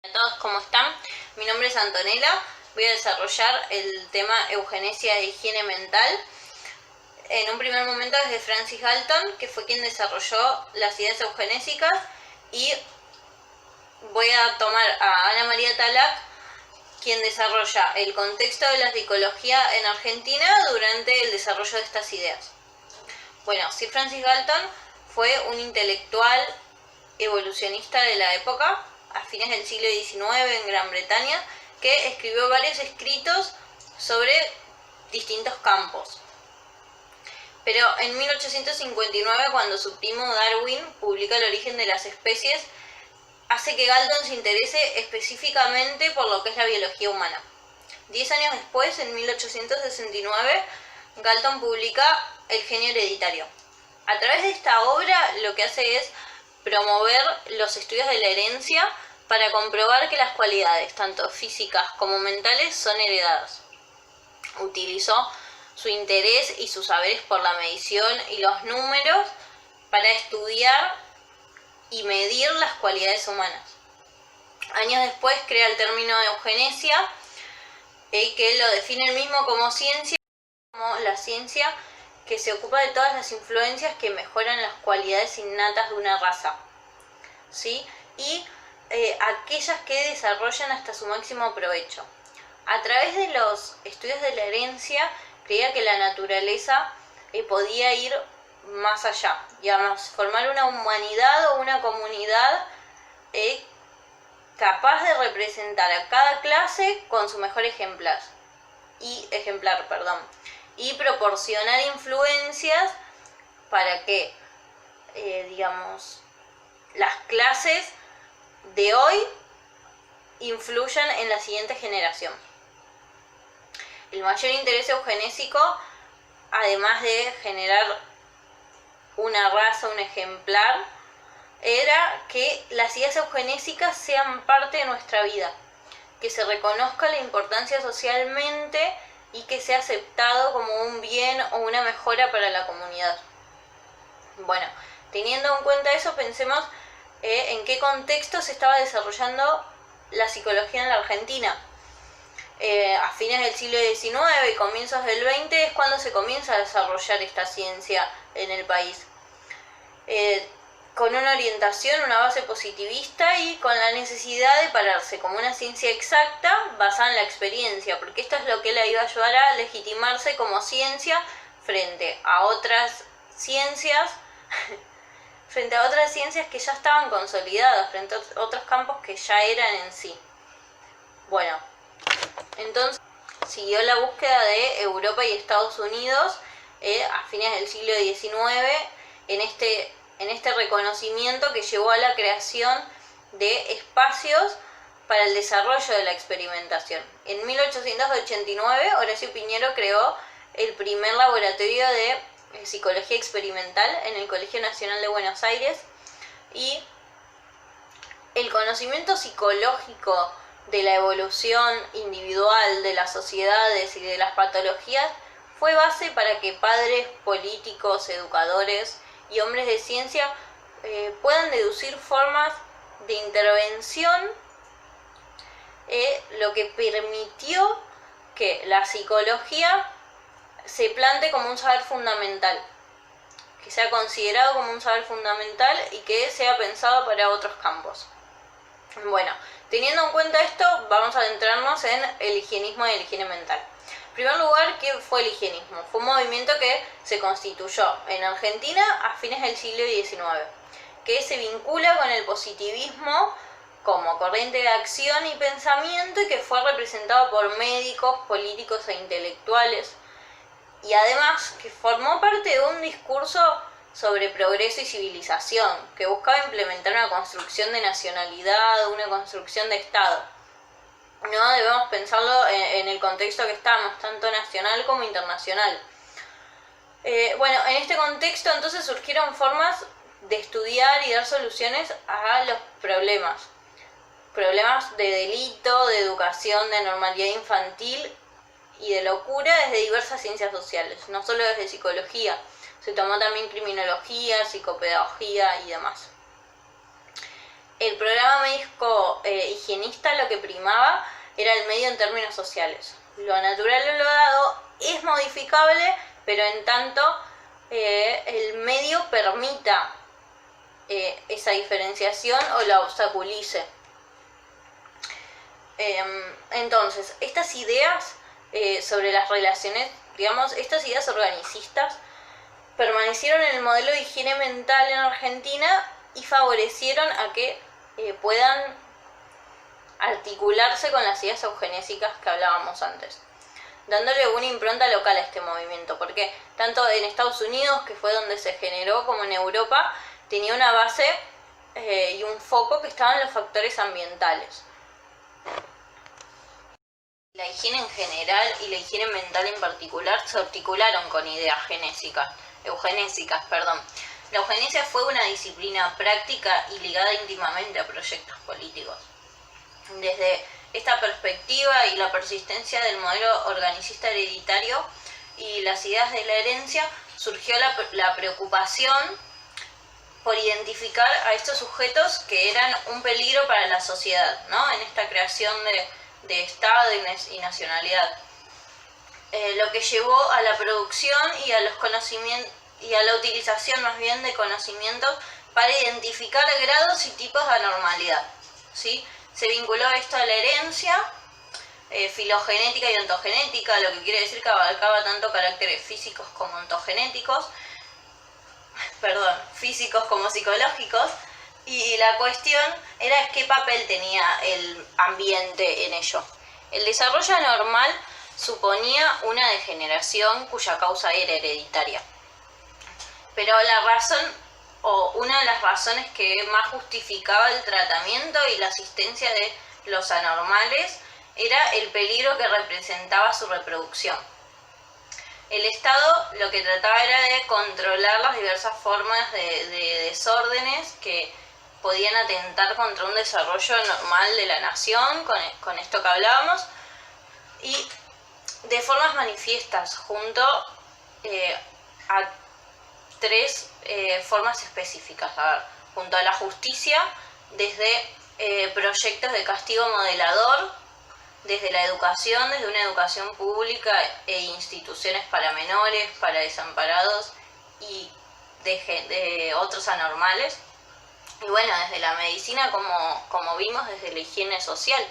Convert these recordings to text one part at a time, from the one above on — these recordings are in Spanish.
Hola a todos, ¿cómo están? Mi nombre es Antonella, voy a desarrollar el tema eugenesia e higiene mental. En un primer momento desde Francis Galton, que fue quien desarrolló las ideas eugenésicas, y voy a tomar a Ana María Talac, quien desarrolla el contexto de la psicología en Argentina durante el desarrollo de estas ideas. Bueno, Sir Francis Galton fue un intelectual evolucionista de la época, a fines del siglo XIX en Gran Bretaña, que escribió varios escritos sobre distintos campos. Pero en 1859, cuando su primo Darwin publica El origen de las especies, hace que Galton se interese específicamente por lo que es la biología humana. 10 años después, en 1869, Galton publica El genio hereditario. A través de esta obra lo que hace es promover los estudios de la herencia para comprobar que las cualidades, tanto físicas como mentales, son heredadas. Utilizó su interés y sus saberes por la medición y los números para estudiar y medir las cualidades humanas. Años después crea el término de eugenesia, que lo define él mismo como ciencia, como la ciencia que se ocupa de todas las influencias que mejoran las cualidades innatas de una raza, ¿sí? Y aquellas que desarrollan hasta su máximo provecho. A través de los estudios de la herencia, creía que la naturaleza podía ir más allá, digamos, formar una humanidad o una comunidad capaz de representar a cada clase con su mejor ejemplar, y proporcionar influencias para que, las clases de hoy influyan en la siguiente generación. El mayor interés eugenésico, además de generar una raza, un ejemplar, era que las ideas eugenésicas sean parte de nuestra vida, que se reconozca la importancia socialmente y que sea aceptado como un bien o una mejora para la comunidad. Bueno, teniendo en cuenta eso, pensemos en qué contexto se estaba desarrollando la psicología en la Argentina. A fines del siglo XIX y comienzos del XX es cuando se comienza a desarrollar esta ciencia en el país, con una orientación, una base positivista y con la necesidad de pararse como una ciencia exacta basada en la experiencia, porque esto es lo que le iba a ayudar a legitimarse como ciencia frente a otras ciencias que ya estaban consolidadas, frente a otros campos que ya eran en sí. Bueno, entonces siguió la búsqueda de Europa y Estados Unidos a fines del siglo XIX en este reconocimiento que llevó a la creación de espacios para el desarrollo de la experimentación. En 1889, Horacio Piñero creó el primer laboratorio de psicología experimental en el Colegio Nacional de Buenos Aires, y el conocimiento psicológico de la evolución individual de las sociedades y de las patologías fue base para que padres, políticos, educadores y hombres de ciencia puedan deducir formas de intervención, lo que permitió que la psicología se plante como un saber fundamental, que sea considerado como un saber fundamental y que sea pensado para otros campos. Bueno, teniendo en cuenta esto, vamos a adentrarnos en el higienismo y la higiene mental. En primer lugar, ¿qué fue el higienismo? Fue un movimiento que se constituyó en Argentina a fines del siglo XIX, que se vincula con el positivismo como corriente de acción y pensamiento, y que fue representado por médicos, políticos e intelectuales, y además que formó parte de un discurso sobre progreso y civilización, que buscaba implementar una construcción de nacionalidad, una construcción de Estado. No debemos pensarlo en el contexto que estamos, tanto nacional como internacional. En este contexto entonces surgieron formas de estudiar y dar soluciones a los problemas de delito, de educación, de normalidad infantil y de locura desde diversas ciencias sociales, no solo desde psicología. Se tomó también criminología, psicopedagogía y demás. el programa médico higienista lo que primaba era el medio en términos sociales. Lo natural o lo dado es modificable, pero en tanto el medio permita esa diferenciación o la obstaculice. Entonces, estas ideas sobre las relaciones, digamos, estas ideas organicistas permanecieron en el modelo de higiene mental en Argentina y favorecieron a que puedan articularse con las ideas eugenésicas que hablábamos antes, dándole una impronta local a este movimiento, porque tanto en Estados Unidos, que fue donde se generó, como en Europa, tenía una base y un foco que estaban los factores ambientales. La higiene en general y la higiene mental en particular se articularon con ideas eugenésicas. La eugenesia fue una disciplina práctica y ligada íntimamente a proyectos políticos. Desde esta perspectiva y la persistencia del modelo organicista hereditario y las ideas de la herencia, surgió la preocupación por identificar a estos sujetos que eran un peligro para la sociedad, ¿no? En esta creación de Estado y nacionalidad. Lo que llevó a la producción y a los conocimientos y a la utilización más bien de conocimientos para identificar grados y tipos de anormalidad, ¿sí? Se vinculó esto a la herencia filogenética y ontogenética, lo que quiere decir que abarcaba tanto caracteres físicos como físicos como psicológicos, y la cuestión era qué papel tenía el ambiente en ello. El desarrollo anormal suponía una degeneración cuya causa era hereditaria. Pero una de las razones que más justificaba el tratamiento y la asistencia de los anormales era el peligro que representaba su reproducción. El Estado lo que trataba era de controlar las diversas formas de desórdenes que podían atentar contra un desarrollo normal de la nación, con esto que hablábamos, y de formas manifiestas, junto a tres formas específicas. Junto a la justicia, desde proyectos de castigo modelador, desde la educación, desde una educación pública e instituciones para menores, para desamparados y de otros anormales. Y bueno, desde la medicina, como vimos, desde la higiene social.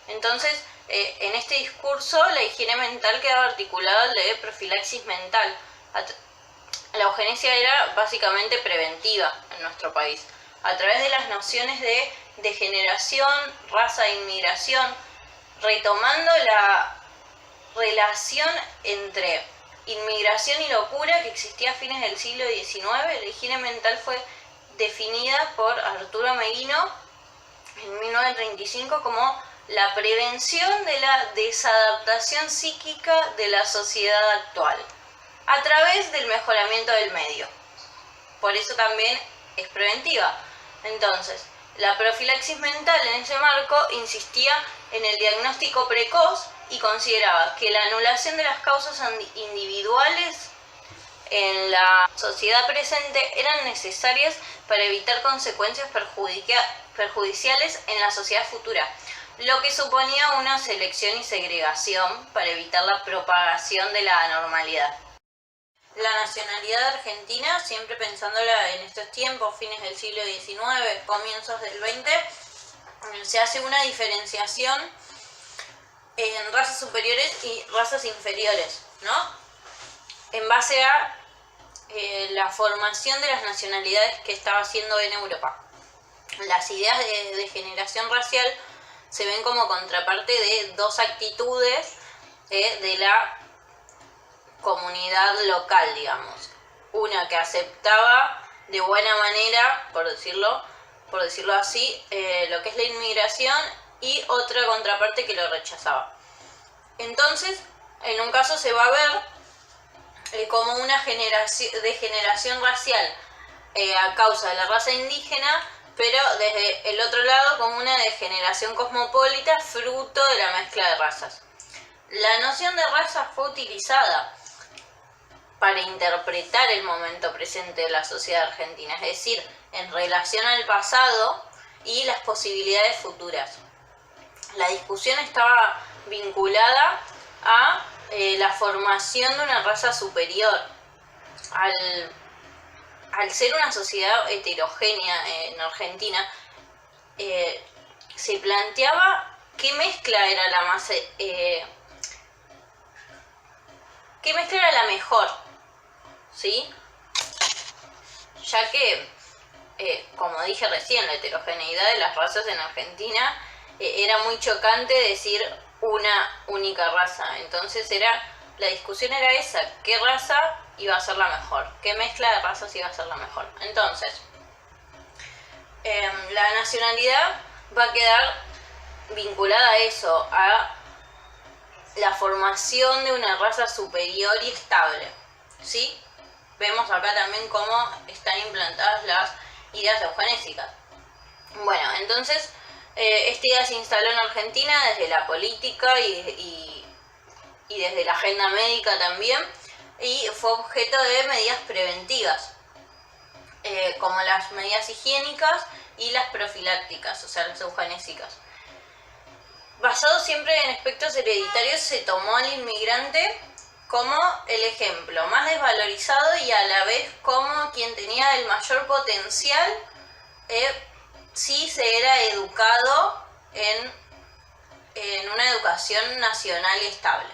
Entonces, en este discurso, la higiene mental quedaba articulada al de profilaxis mental. La eugenesia era básicamente preventiva en nuestro país, a través de las nociones de degeneración, raza e inmigración, retomando la relación entre inmigración y locura que existía a fines del siglo XIX. La higiene mental fue definida por Arturo Meguino en 1935 como la prevención de la desadaptación psíquica de la sociedad actual a través del mejoramiento del medio. Por eso también es preventiva. Entonces, la profilaxis mental en ese marco insistía en el diagnóstico precoz y consideraba que la anulación de las causas individuales en la sociedad presente eran necesarias para evitar consecuencias perjudiciales en la sociedad futura, lo que suponía una selección y segregación para evitar la propagación de la anormalidad. La nacionalidad argentina, siempre pensándola en estos tiempos, fines del siglo XIX, comienzos del XX, se hace una diferenciación en razas superiores y razas inferiores, ¿no? En base a la formación de las nacionalidades que estaba haciendo en Europa. Las ideas de degeneración racial se ven como contraparte de dos actitudes de la comunidad local, digamos. Una que aceptaba de buena manera, por decirlo así, lo que es la inmigración, y otra contraparte que lo rechazaba. Entonces, en un caso se va a ver como una degeneración racial a causa de la raza indígena, pero desde el otro lado como una degeneración cosmopolita fruto de la mezcla de razas. La noción de raza fue utilizada para interpretar el momento presente de la sociedad argentina, es decir, en relación al pasado, y las posibilidades futuras. La discusión estaba vinculada a la formación de una raza superior. Al ser una sociedad heterogénea en Argentina, se planteaba qué mezcla era la mejor, ¿sí? Ya que, como dije recién, la heterogeneidad de las razas en Argentina era muy chocante decir una única raza. Entonces la discusión era esa, ¿qué raza iba a ser la mejor? ¿Qué mezcla de razas iba a ser la mejor? Entonces, la nacionalidad va a quedar vinculada a eso, a la formación de una raza superior y estable, ¿sí? Vemos acá también cómo están implantadas las ideas eugenésicas. Bueno, entonces, esta idea se instaló en Argentina desde la política y desde la agenda médica también, y fue objeto de medidas preventivas, como las medidas higiénicas y las profilácticas, o sea, las eugenésicas. Basado siempre en aspectos hereditarios, se tomó al inmigrante como el ejemplo más desvalorizado y a la vez como quien tenía el mayor potencial si se era educado en una educación nacional y estable.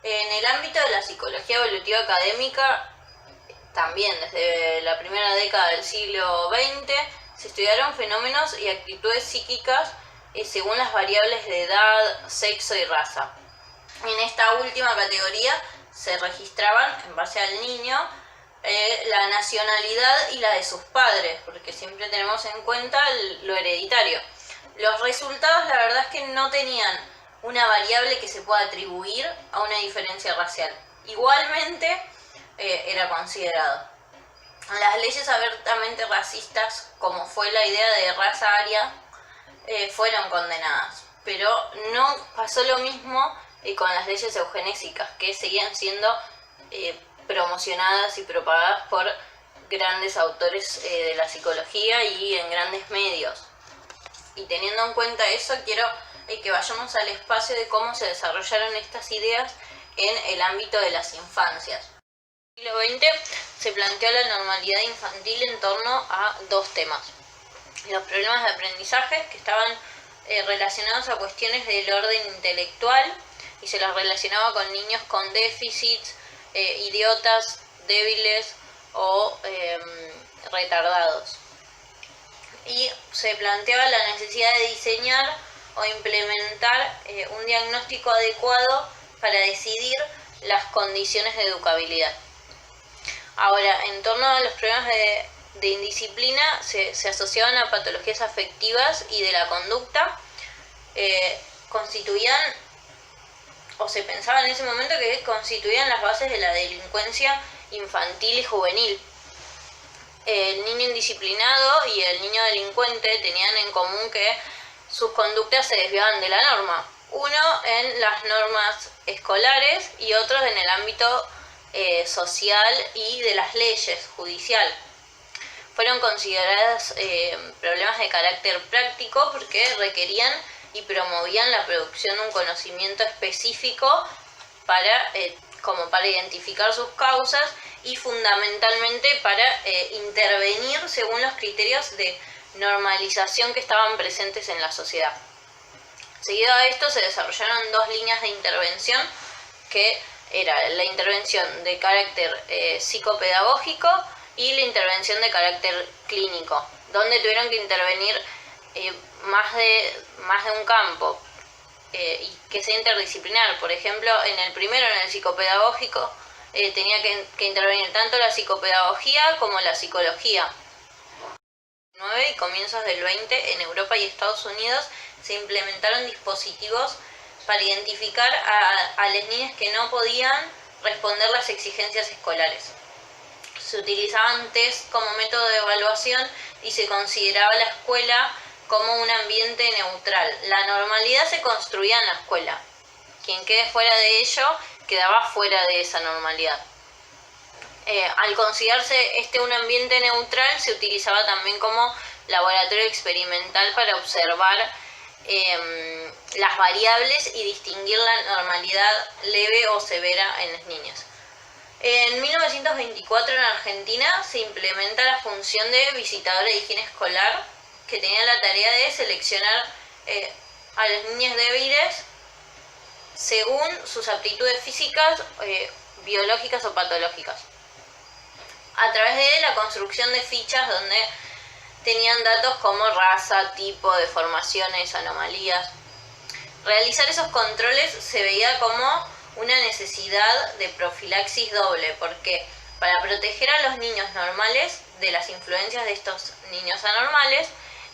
En el ámbito de la psicología evolutiva académica, también desde la primera década del siglo XX, se estudiaron fenómenos y actitudes psíquicas según las variables de edad, sexo y raza. En esta última categoría se registraban, en base al niño, la nacionalidad y la de sus padres, porque siempre tenemos en cuenta lo hereditario. Los resultados, la verdad es que no tenían una variable que se pueda atribuir a una diferencia racial. Igualmente, era considerado. Las leyes abiertamente racistas, como fue la idea de raza aria, fueron condenadas, pero no pasó lo mismo con las leyes eugenésicas, que seguían siendo promocionadas y propagadas por grandes autores de la psicología y en grandes medios. Y teniendo en cuenta eso, quiero que vayamos al espacio de cómo se desarrollaron estas ideas en el ámbito de las infancias. En el siglo XX se planteó la normalidad infantil en torno a dos temas: los problemas de aprendizaje, que estaban relacionados a cuestiones del orden intelectual, y se los relacionaba con niños con déficits, idiotas, débiles o retardados. Y se planteaba la necesidad de diseñar o implementar un diagnóstico adecuado para decidir las condiciones de educabilidad. Ahora, en torno a los problemas de indisciplina, se asociaban a patologías afectivas y de la conducta, constituían, o se pensaba en ese momento que constituían las bases de la delincuencia infantil y juvenil. El niño indisciplinado y el niño delincuente tenían en común que sus conductas se desviaban de la norma. Uno en las normas escolares y otros en el ámbito social y de las leyes judicial. Fueron consideradas problemas de carácter práctico porque requerían y promovían la producción de un conocimiento específico como para identificar sus causas y fundamentalmente para intervenir según los criterios de normalización que estaban presentes en la sociedad. Seguido a esto se desarrollaron dos líneas de intervención, que era la intervención de carácter psicopedagógico y la intervención de carácter clínico, donde tuvieron que intervenir más de un campo y que sea interdisciplinar. Por ejemplo, en el primero, en el psicopedagógico, tenía que intervenir tanto la psicopedagogía como la psicología. En el 19 y comienzos del 20, en Europa y Estados Unidos, se implementaron dispositivos para identificar a las niñas que no podían responder las exigencias escolares. Se utilizaban test como método de evaluación y se consideraba la escuela como un ambiente neutral. La normalidad se construía en la escuela. Quien quede fuera de ello quedaba fuera de esa normalidad. Al considerarse un ambiente neutral, se utilizaba también como laboratorio experimental para observar las variables y distinguir la normalidad leve o severa en los niños. En 1924 en Argentina se implementa la función de visitadora de higiene escolar, que tenía la tarea de seleccionar a las niñas débiles según sus aptitudes físicas, biológicas o patológicas, a través de la construcción de fichas donde tenían datos como raza, tipo, deformaciones, anomalías. Realizar esos controles se veía como una necesidad de profilaxis doble, porque para proteger a los niños normales de las influencias de estos niños anormales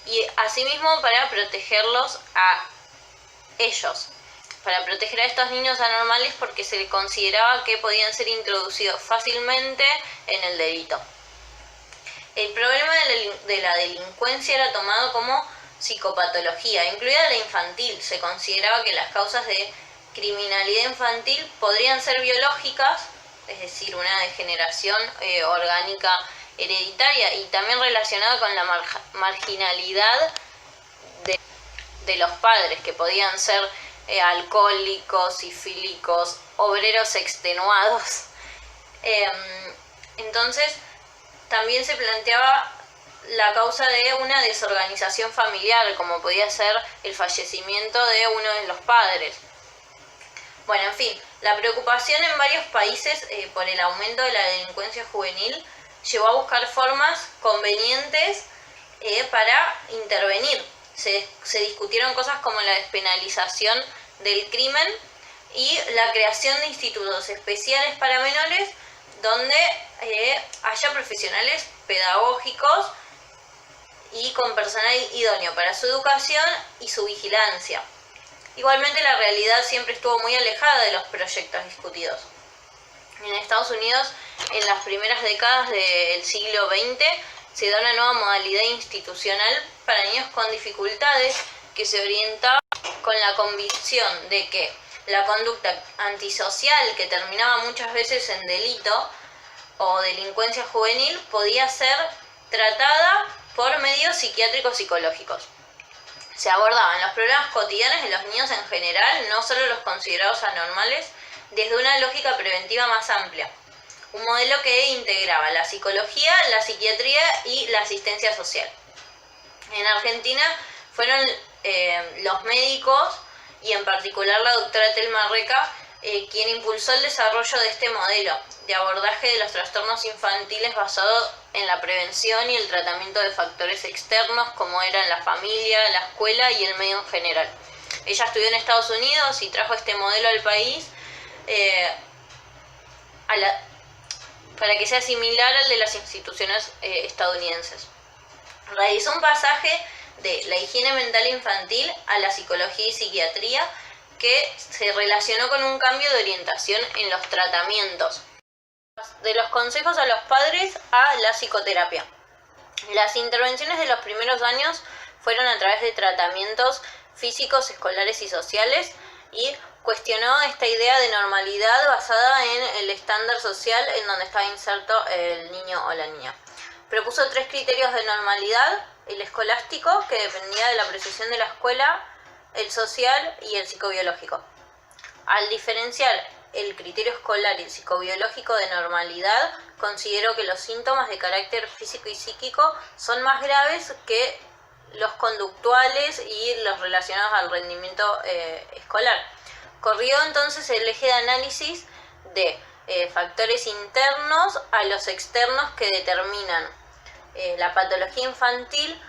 y asimismo para protegerlos a ellos, para proteger a estos niños anormales porque se consideraba que podían ser introducidos fácilmente en el delito. El problema de la delincuencia era tomado como psicopatología, incluida la infantil. Se consideraba que las causas de criminalidad infantil podrían ser biológicas, es decir, una degeneración orgánica hereditaria, y también relacionada con la marginalidad de los padres, que podían ser alcohólicos, sifílicos, obreros extenuados. Entonces, también se planteaba la causa de una desorganización familiar, como podía ser el fallecimiento de uno de los padres. Bueno, en fin, la preocupación en varios países por el aumento de la delincuencia juvenil llevó a buscar formas convenientes para intervenir. Se discutieron cosas como la despenalización del crimen y la creación de institutos especiales para menores donde haya profesionales pedagógicos y con personal idóneo para su educación y su vigilancia. Igualmente, la realidad siempre estuvo muy alejada de los proyectos discutidos. En Estados Unidos, en las primeras décadas del siglo XX, se da una nueva modalidad institucional para niños con dificultades que se orientaba con la convicción de que la conducta antisocial, que terminaba muchas veces en delito o delincuencia juvenil, podía ser tratada por medios psiquiátricos psicológicos. Se abordaban los problemas cotidianos de los niños en general, no solo los considerados anormales, desde una lógica preventiva más amplia. Un modelo que integraba la psicología, la psiquiatría y la asistencia social. En Argentina fueron los médicos y en particular la doctora Telma Reca quien impulsó el desarrollo de este modelo de abordaje de los trastornos infantiles basado en la prevención y el tratamiento de factores externos como eran la familia, la escuela y el medio en general. Ella estudió en Estados Unidos y trajo este modelo al país para que sea similar al de las instituciones estadounidenses. Realizó un pasaje de la higiene mental infantil a la psicología y psiquiatría que se relacionó con un cambio de orientación en los tratamientos. De los consejos a los padres a la psicoterapia. Las intervenciones de los primeros años fueron a través de tratamientos físicos, escolares y sociales y cuestionó esta idea de normalidad basada en el estándar social en donde estaba inserto el niño o la niña. Propuso 3 criterios de normalidad: el escolástico, que dependía de la precisión de la escuela, el social y el psicobiológico. Al diferenciar el criterio escolar y el psicobiológico de normalidad, considero que los síntomas de carácter físico y psíquico son más graves que los conductuales y los relacionados al rendimiento escolar. Corrió entonces el eje de análisis de factores internos a los externos que determinan la patología infantil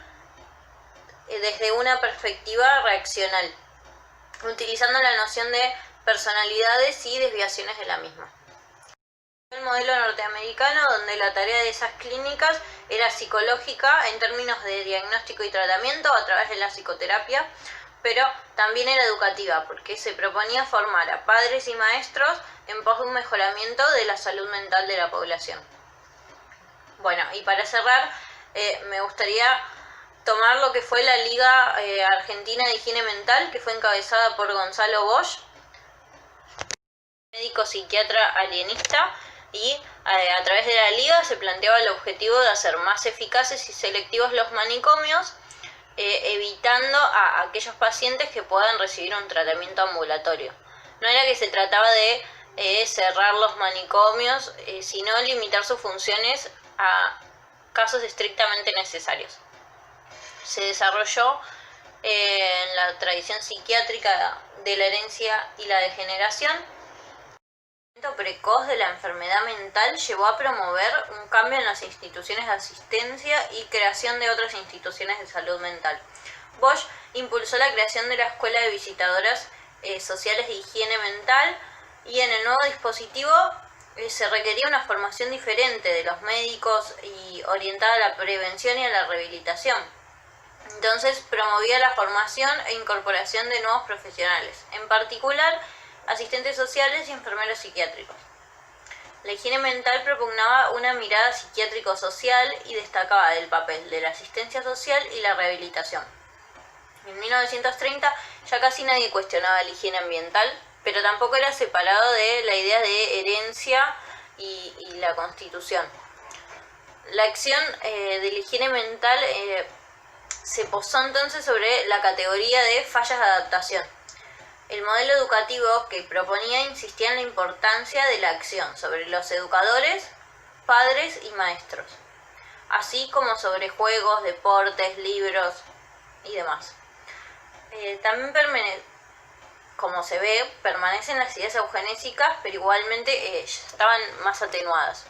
desde una perspectiva reaccional, utilizando la noción de personalidades y desviaciones de la misma. El modelo norteamericano, donde la tarea de esas clínicas era psicológica en términos de diagnóstico y tratamiento a través de la psicoterapia, pero también era educativa, porque se proponía formar a padres y maestros en pos de un mejoramiento de la salud mental de la población. Bueno, y para cerrar, me gustaría tomar lo que fue la Liga Argentina de Higiene Mental, que fue encabezada por Gonzalo Bosch, médico psiquiatra alienista, y a través de la liga se planteaba el objetivo de hacer más eficaces y selectivos los manicomios, evitando a aquellos pacientes que puedan recibir un tratamiento ambulatorio. No era que se trataba de cerrar los manicomios, sino limitar sus funciones a casos estrictamente necesarios. Se desarrolló en la tradición psiquiátrica de la herencia y la degeneración. El tratamiento precoz de la enfermedad mental llevó a promover un cambio en las instituciones de asistencia y creación de otras instituciones de salud mental. Bosch impulsó la creación de la Escuela de Visitadoras Sociales de Higiene Mental, y en el nuevo dispositivo se requería una formación diferente de los médicos y orientada a la prevención y a la rehabilitación. Entonces promovía la formación e incorporación de nuevos profesionales, en particular asistentes sociales y enfermeros psiquiátricos. La higiene mental propugnaba una mirada psiquiátrico-social y destacaba el papel de la asistencia social y la rehabilitación. En 1930 ya casi nadie cuestionaba la higiene ambiental, pero tampoco era separado de la idea de herencia y la constitución. La acción de la higiene mental se posó entonces sobre la categoría de fallas de adaptación. El modelo educativo que proponía insistía en la importancia de la acción sobre los educadores, padres y maestros, así como sobre juegos, deportes, libros y demás. También como se ve, permanecen las ideas eugenésicas, pero igualmente estaban más atenuadas.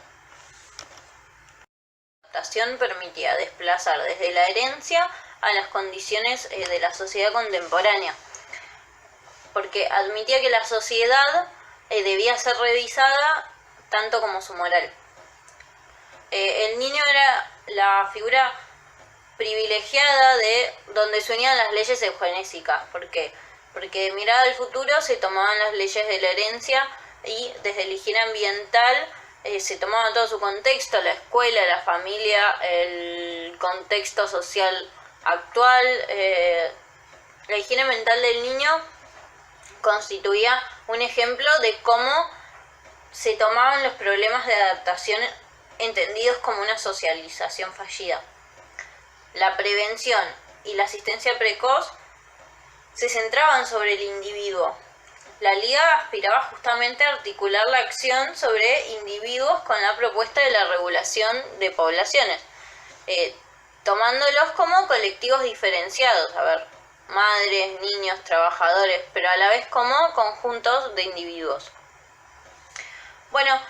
La adaptación permitía desplazar desde la herencia a las condiciones de la sociedad contemporánea, porque admitía que la sociedad debía ser revisada tanto como su moral. El niño era la figura privilegiada de donde se unían las leyes eugenésicas. ¿Por qué? Porque de mirada al futuro se tomaban las leyes de la herencia y desde la higiene ambiental se tomaba todo su contexto, la escuela, la familia, el contexto social actual. La higiene mental del niño constituía un ejemplo de cómo se tomaban los problemas de adaptación entendidos como una socialización fallida. La prevención y la asistencia precoz se centraban sobre el individuo. La Liga aspiraba justamente a articular la acción sobre individuos con la propuesta de la regulación de poblaciones, tomándolos como colectivos diferenciados, madres, niños, trabajadores, pero a la vez como conjuntos de individuos. Bueno,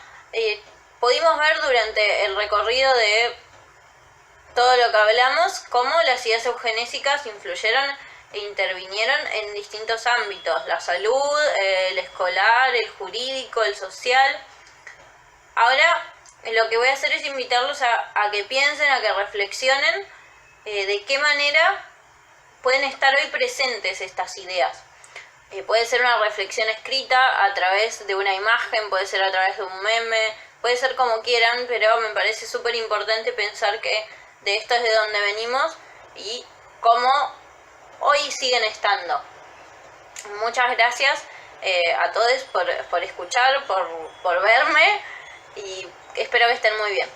pudimos ver durante el recorrido de todo lo que hablamos cómo las ideas eugenésicas influyeron e intervinieron en distintos ámbitos: la salud, el escolar, el jurídico, el social. Ahora lo que voy a hacer es invitarlos a que piensen, a que reflexionen de qué manera pueden estar hoy presentes estas ideas. Puede ser una reflexión escrita a través de una imagen, puede ser a través de un meme, puede ser como quieran, pero me parece súper importante pensar que de esto es de donde venimos y cómo hoy siguen estando. Muchas gracias a todos por escuchar, por verme, y espero que estén muy bien.